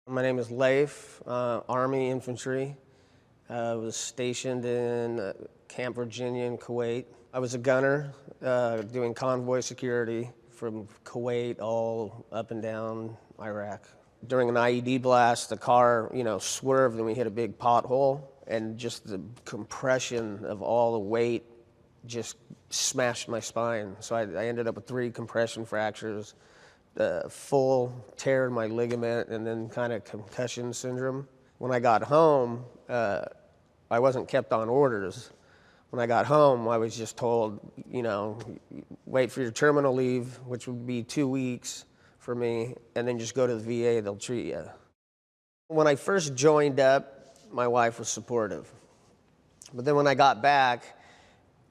My name is Leif, Army Infantry. I was stationed in Camp Virginia in Kuwait. I was a gunner doing convoy security from Kuwait all up and down Iraq. During an IED blast, the car, swerved and we hit a big pothole, and just the compression of all the weight just smashed my spine. So I ended up with 3 compression fractures, full tear in my ligament, and then kind of concussion syndrome. When I got home, I wasn't kept on orders. When I got home, I was just told, wait for your terminal leave, which would be 2 weeks for me, and then just go to the VA, they'll treat you. When I first joined up, my wife was supportive. But then when I got back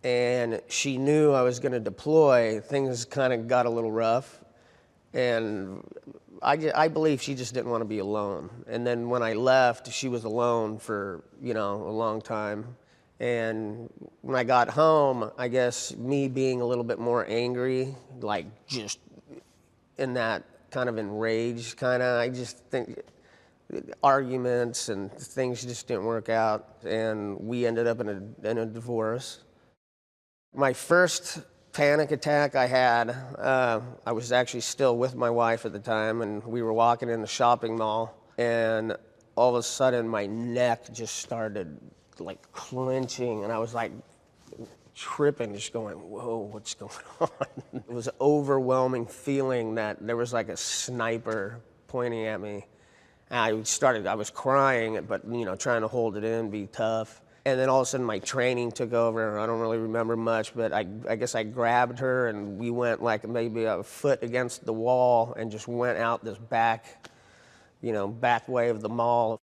and she knew I was going to deploy, things kind of got a little rough. And I believe she just didn't want to be alone. And then when I left, she was alone for, a long time. And when I got home, I guess me being a little bit more angry, like just in that kind of enraged I just think arguments and things just didn't work out. And we ended up in a divorce. My first panic attack I had, I was actually still with my wife at the time, and we were walking in the shopping mall, and all of a sudden my neck just started like clenching, and I was like tripping, just going, whoa, what's going on? It was an overwhelming feeling that there was like a sniper pointing at me. I was crying, but trying to hold it in, be tough. And then all of a sudden my training took over. I don't really remember much, but I guess I grabbed her and we went like maybe a foot against the wall and just went out this back way of the mall.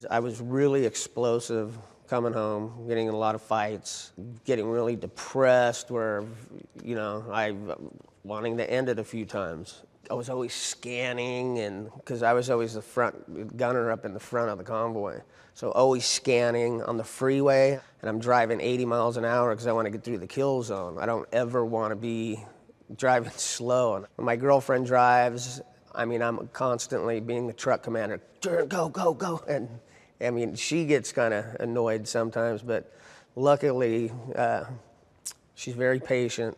I was really explosive coming home, getting in a lot of fights, getting really depressed where, I wanting to end it a few times. I was always scanning, and because I was always the front gunner up in the front of the convoy. So always scanning on the freeway, and I'm driving 80 miles an hour because I want to get through the kill zone. I don't ever want to be driving slow. When my girlfriend drives, I'm constantly being the truck commander, go, go, go. And she gets kind of annoyed sometimes, but luckily she's very patient.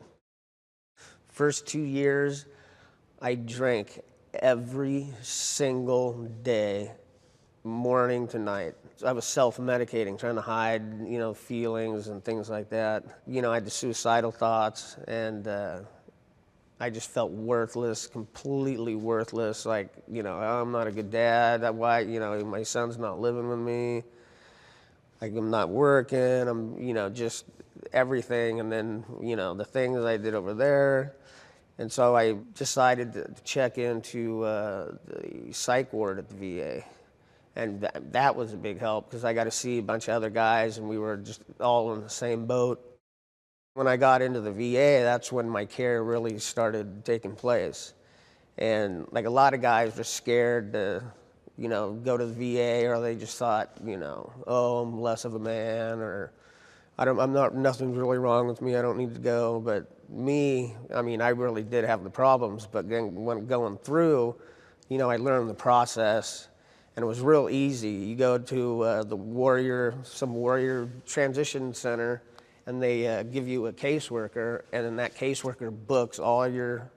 First 2 years, I drank every single day, morning to night. So I was self-medicating, trying to hide, feelings and things like that. I had the suicidal thoughts, and I just felt worthless, completely worthless. Like, I'm not a good dad. Why, my son's not living with me. Like, I'm not working. I'm, just everything. And then, the things I did over there. And so I decided to check into the psych ward at the VA. And that was a big help because I got to see a bunch of other guys, and we were just all in the same boat. When I got into the VA, that's when my care really started taking place. And like a lot of guys were scared to, go to the VA, or they just thought, oh, I'm less of a man, or nothing's really wrong with me, I don't need to go. But me, I really did have the problems, but then when going through, I learned the process, and it was real easy. You go to some warrior transition center, and they give you a caseworker, and then that caseworker books all your,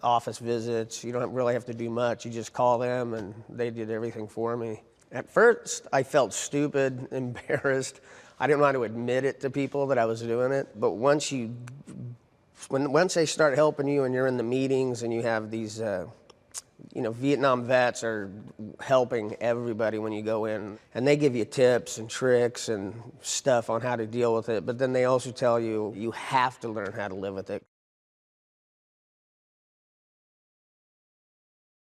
office visits. You don't really have to do much. You just call them, and they did everything for me. At first, I felt stupid, embarrassed. I didn't want to admit it to people that I was doing it, but once they start helping you and you're in the meetings and you have these, Vietnam vets are helping everybody when you go in, and they give you tips and tricks and stuff on how to deal with it, but then they also tell you, you have to learn how to live with it.